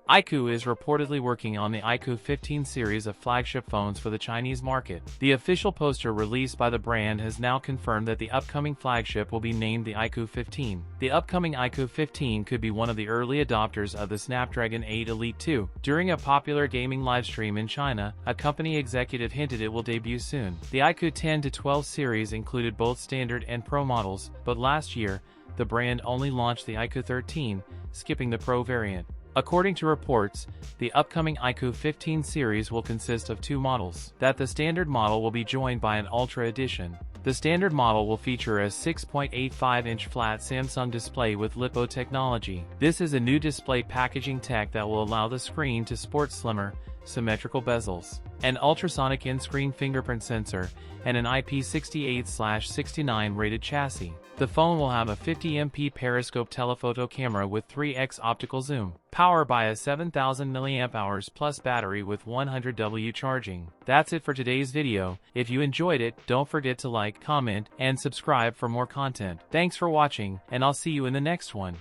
iQOO is reportedly working on the iQOO 15 series of flagship phones for the Chinese market. The official poster released by the brand has now confirmed that the upcoming flagship will be named the iQOO 15. The upcoming iQOO 15 could be one of the early adopters of the Snapdragon 8 Elite 2. During a popular gaming livestream in China, a company executive hinted it will debut soon. The iQOO 10 to 12 series included both standard and Pro models, but last year, the brand only launched the iQOO 13, skipping the Pro variant. According to reports, the upcoming iQOO 15 series will consist of two models. That the standard model will be joined by an Ultra edition. The standard model will feature a 6.85-inch flat Samsung display with LiPo technology. This is a new display packaging tech that will allow the screen to sport slimmer, symmetrical bezels, an ultrasonic in-screen fingerprint sensor, and an IP68/69 rated chassis. The phone will have a 50MP periscope telephoto camera with 3x optical zoom, powered by a 7000 mAh plus battery with 100W charging. That's it for today's video. If you enjoyed it, don't forget to like, comment, and subscribe for more content. Thanks for watching, and I'll see you in the next one.